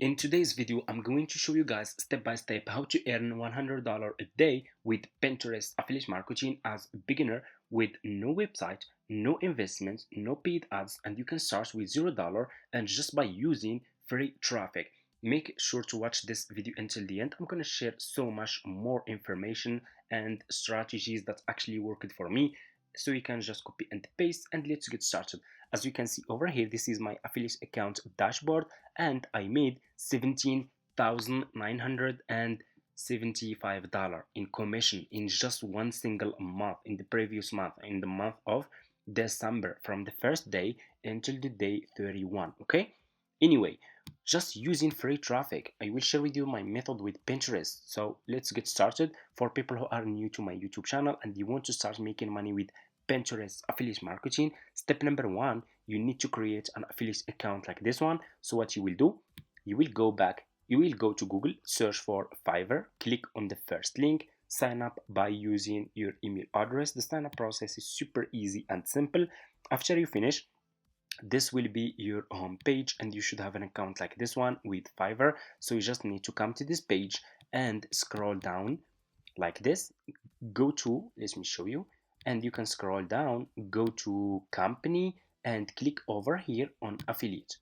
In today's video, I'm going to show you guys step by step how to earn $100 a day with Pinterest affiliate marketing as a beginner with no website, no investments, no paid ads, and you can start with $0 and just by using free traffic. Make sure to watch this video until the end. I'm going to share so much more information and strategies that actually worked for me. So you can just copy and paste and let's get started. As you can see over here, this is my affiliate account dashboard and I made $17,975 in commission in just one single month in the previous month, in the month of December, from the first day until the day 31. Okay, anyway, just using free traffic. I will share with you my method with Pinterest. So let's get started. For people who are new to my YouTube channel and you want to start making money with Pinterest affiliate marketing, step number one, you need to create an affiliate account like this one. So what you will do, you will go to Google, search for Fiverr, click on the first link, sign up by using your email address. The sign up process is super easy and simple. After you finish, this will be your home page and you should have an account like this one with Fiverr. So you just need to come to this page and scroll down like this. Go to, let me show you, and you can scroll down, go to company and click over here on affiliate,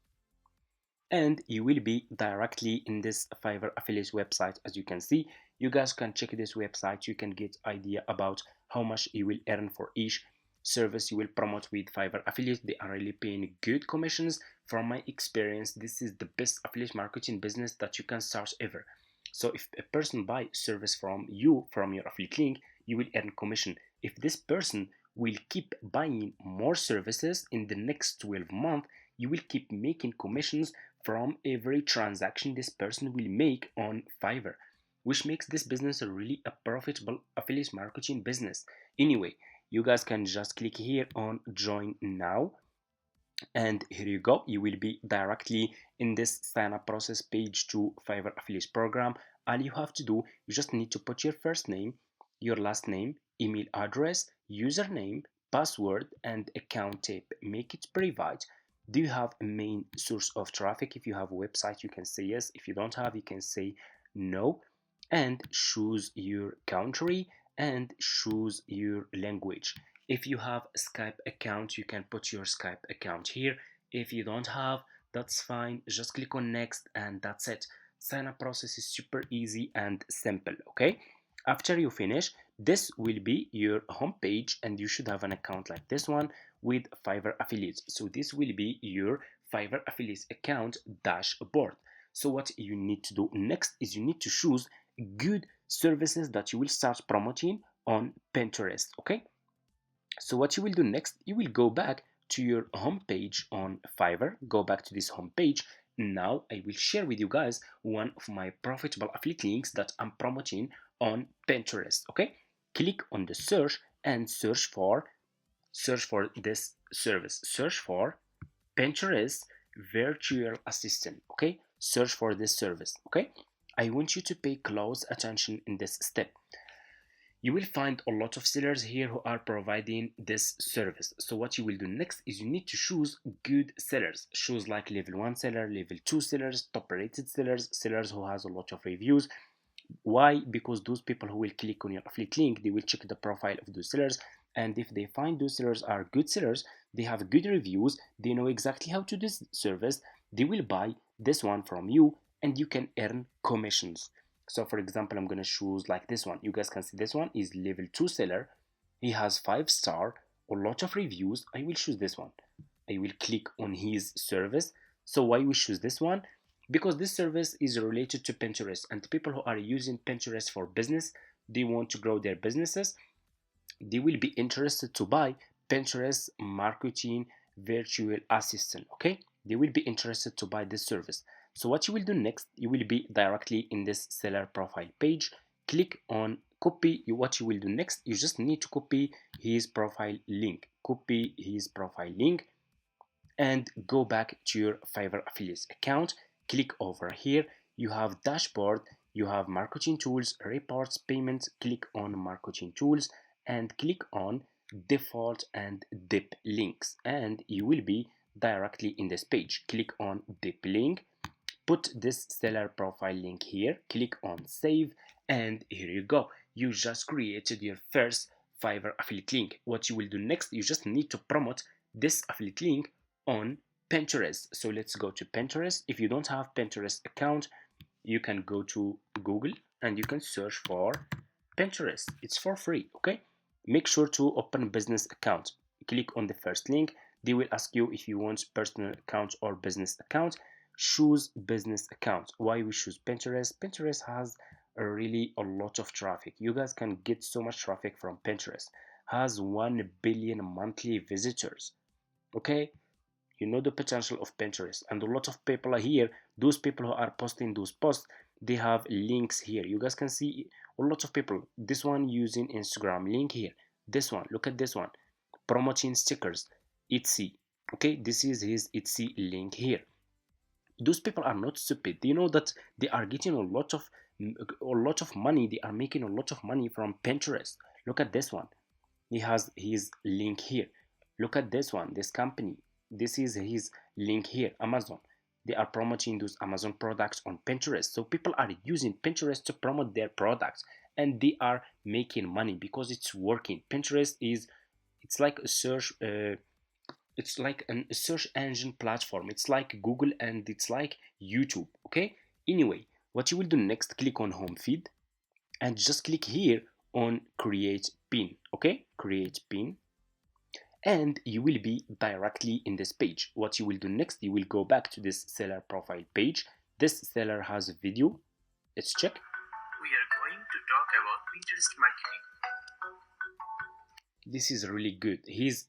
and you will be directly in this Fiverr affiliate website. As you can see, you guys can check this website. You can get idea about how much you will earn for each service you will promote with Fiverr affiliate. They are really paying good commissions. From my experience, this is the best affiliate marketing business that you can start ever. So if a person buy service from you from your affiliate link, you will earn commission. If this person will keep buying more services in the next 12 months, you will keep making commissions from every transaction this person will make on Fiverr, which makes this business a really profitable affiliate marketing business. Anyway, you guys can just click here on join now, and here you go. You will be directly in this sign up process page to Fiverr affiliate program. All you have to do, you just need to put your first name, your last name, email address, username, password, and account type. Make it private. Do you have a main source of traffic? If you have a website, you can say yes. If you don't have, you can say no. And choose your country and choose your language. If you have a Skype account, you can put your Skype account here. If you don't have, that's fine. Just click on next and that's it. Sign up process is super easy and simple. Okay, after you finish, this will be your home page and you should have an account like this one with Fiverr affiliates. So this will be your Fiverr affiliates account dashboard. So what you need to do next is you need to choose good services that you will start promoting on Pinterest. Okay, so what you will do next, you will go back to your home page on Fiverr. Go back to this home page. Now I will share with you guys one of my profitable affiliate links that I'm promoting on Pinterest. Okay, click on the search and search for this service. Search for Pinterest virtual assistant. Okay, search for this service. Okay, I want you to pay close attention in this step. You will find a lot of sellers here who are providing this service. So what you will do next is you need to choose good sellers. Choose like level 1 seller, level 2 sellers, top rated sellers, sellers who has a lot of reviews. Why? Because those people who will click on your affiliate link, they will check the profile of those sellers, and if they find those sellers are good sellers, they have good reviews, they know exactly how to do this service, they will buy this one from you and you can earn commissions. So for example, I'm gonna choose like this one. You guys can see this one is level 2 seller. He has 5 star, a lot of reviews. I will choose this one. I will click on his service. So why we choose this one? Because this service is related to Pinterest, and people who are using Pinterest for business, they want to grow their businesses, they will be interested to buy Pinterest marketing virtual assistant. Okay, they will be interested to buy this service. So what you will do next, you will be directly in this seller profile page. Click on copy. What you will do next, you just need to copy his profile link. Copy his profile link and go back to your Fiverr affiliates account. Click over here. You have dashboard, you have marketing tools, reports, payments. Click on marketing tools and click on default and dip links, and you will be directly in this page. Click on dip link, put this seller profile link here, click on save, and here you go. You just created your first Fiverr affiliate link. What you will do next, you just need to promote this affiliate link on Pinterest. So let's go to Pinterest. If you don't have Pinterest account, you can go to Google and you can search for Pinterest. It's for free, okay? Make sure to open a business account. Click on the first link. They will ask you if you want personal account or business account. Choose business account. Why we choose Pinterest? Pinterest has really a lot of traffic. You guys can get so much traffic from Pinterest. Has 1 billion monthly visitors. Okay, you know the potential of Pinterest, and a lot of people are here. Those people who are posting those posts, they have links here. You guys can see a lot of people. This one using Instagram link here. This one, look at this one, promoting stickers, Etsy. Okay, this is his Etsy link here. Those people are not stupid. They know that they are getting a lot of money. They are making a lot of money from Pinterest. Look at this one. He has his link here. Look at this one, this company. This is his link here, Amazon. They are promoting those Amazon products on Pinterest. So people are using Pinterest to promote their products, and they are making money because it's working. Pinterest is, it's like a search it's like a search engine platform. It's like Google and it's like YouTube. Okay, anyway, what you will do next, click on home feed and just click here on create pin. Okay, create pin, and you will be directly in this page. What you will do next, you will go back to this seller profile page. This seller has a video. Let's check. We are going to talk about Pinterest marketing. This is really good. His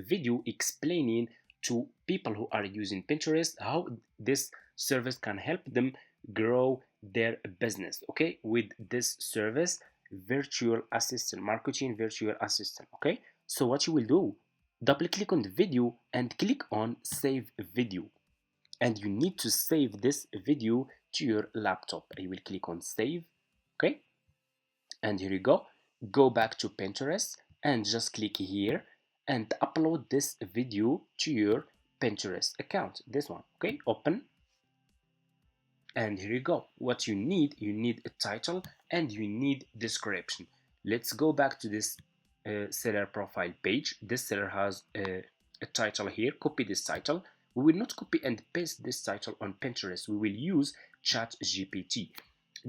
video explaining to people who are using Pinterest how this service can help them grow their business. Okay, with this service, virtual assistant, marketing virtual assistant. Okay, so what you will do, double click on the video and click on save video, and you need to save this video to your laptop. I will click on save. Okay, and here you go. Go back to Pinterest and just click here and upload this video to your Pinterest account. This one. Okay, open, and here you go. What you need a title and you need description. Let's go back to this seller profile page. This seller has a title here. Copy this title. We will not copy and paste this title on Pinterest. We will use ChatGPT.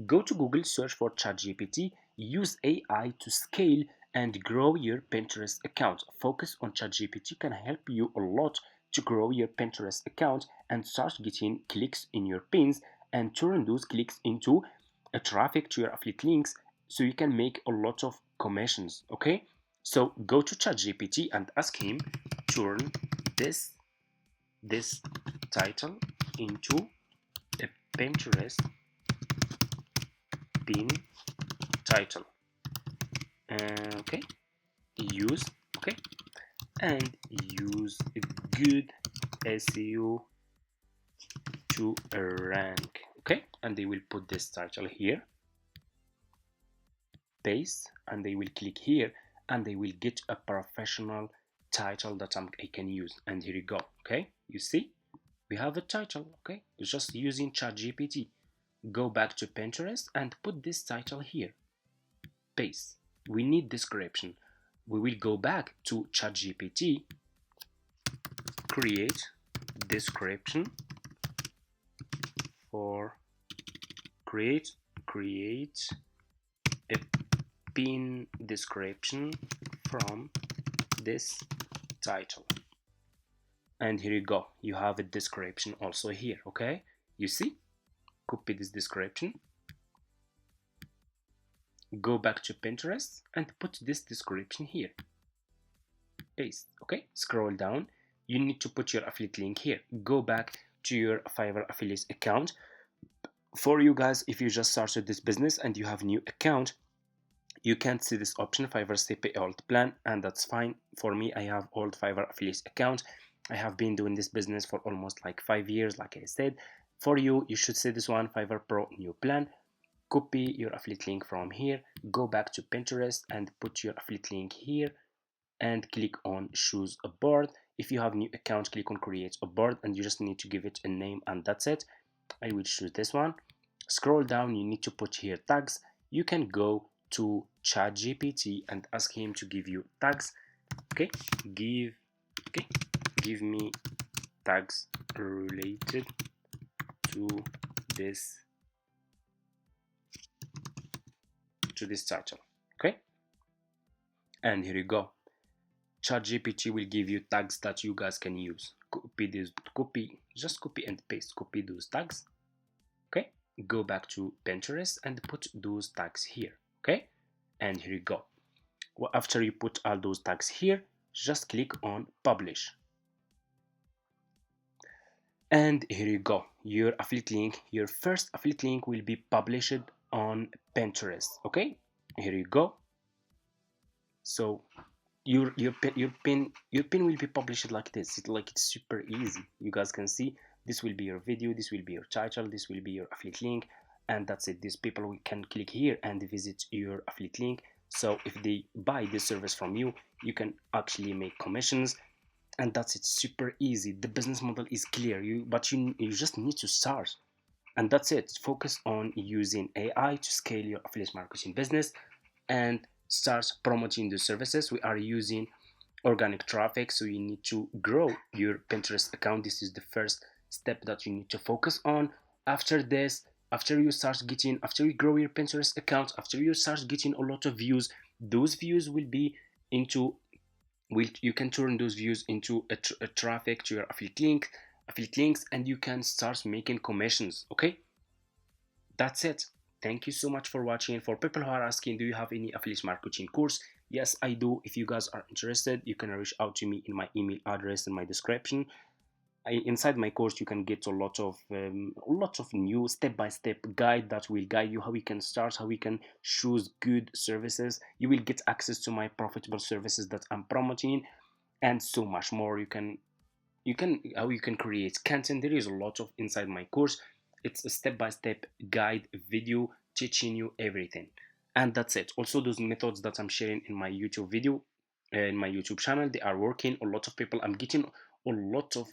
Go to Google, search for ChatGPT, use AI to scale and grow your Pinterest account. Focus on ChatGPT can help you a lot to grow your Pinterest account and start getting clicks in your pins and turn those clicks into a traffic to your affiliate links so you can make a lot of commissions. Okay, so go to ChatGPT and ask him turn this title into a Pinterest pin title. Okay, use, okay, and use a good SEO to rank. Okay, and they will put this title here, paste, and they will click here and they will get a professional title that I can use. And here you go. Okay, you see we have a title. Okay, just using ChatGPT. Go back to Pinterest and put this title here, paste. We need description. We will go back to ChatGPT, create description for create a pin description from this title. And here you go. You have a description also here. Okay, you see, copy this description, go back to Pinterest and put this description here, paste. Okay, scroll down, you need to put your affiliate link here. Go back to your Fiverr affiliate account. For you guys, if you just started this business and you have new account, you can't see this option, Fiverr CPA old plan, and that's fine. For me, I have old Fiverr affiliate account. I have been doing this business for almost like 5 years, like I said. For you, you should see this one, Fiverr Pro new plan. Copy your affiliate link from here, go back to Pinterest and put your affiliate link here and click on choose a board. If you have new account, click on create a board and you just need to give it a name and that's it. I will choose this one. Scroll down, you need to put here tags. You can go to ChatGPT and ask him to give you tags. Okay, give okay, give me tags related to this title. Okay, and here you go. ChatGPT will give you tags that you guys can use. Just copy and paste. Copy those tags. Okay, go back to Pinterest and put those tags here. Okay, and here you go. Well, after you put all those tags here, just click on publish. And here you go. Your affiliate link, your first affiliate link will be published on Pinterest. Okay, here you go. So your pin will be published like this. It's super easy. You guys can see this will be your video, this will be your title, this will be your affiliate link, and that's it. These people can click here and visit your affiliate link. So if they buy this service from you, you can actually make commissions, and that's it. Super easy. The business model is clear. You just need to start, and that's it. Focus on using AI to scale your affiliate marketing business and start promoting the services. We are using organic traffic, so you need to grow your Pinterest account. This is the first step that you need to focus on. After this, after you grow your Pinterest account, after you start getting a lot of views, those views will be into you can turn those views into a traffic to your affiliate links, and you can start making commissions. Okay, that's it. Thank you so much for watching. For people who are asking, do you have any affiliate marketing course? Yes, I do. If you guys are interested, you can reach out to me in my email address in my description. Inside my course, you can get a lot of new step-by-step guide that will guide you how you can start, how you can choose good services. You will get access to my profitable services that I'm promoting, and so much more. You can how you can create content. There is a lot of inside my course. It's a step-by-step guide video teaching you everything, and that's it. Also, those methods that I'm sharing in my YouTube video, in my YouTube channel, they are working. A lot of people, I'm getting a lot of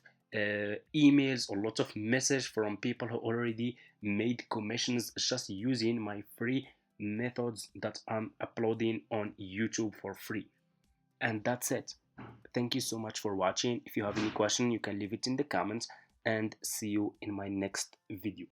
emails, a lot of message from people who already made commissions just using my free methods that I'm uploading on YouTube for free. And that's it. Thank you so much for watching. If you have any question, you can leave it in the comments, and see you in my next video.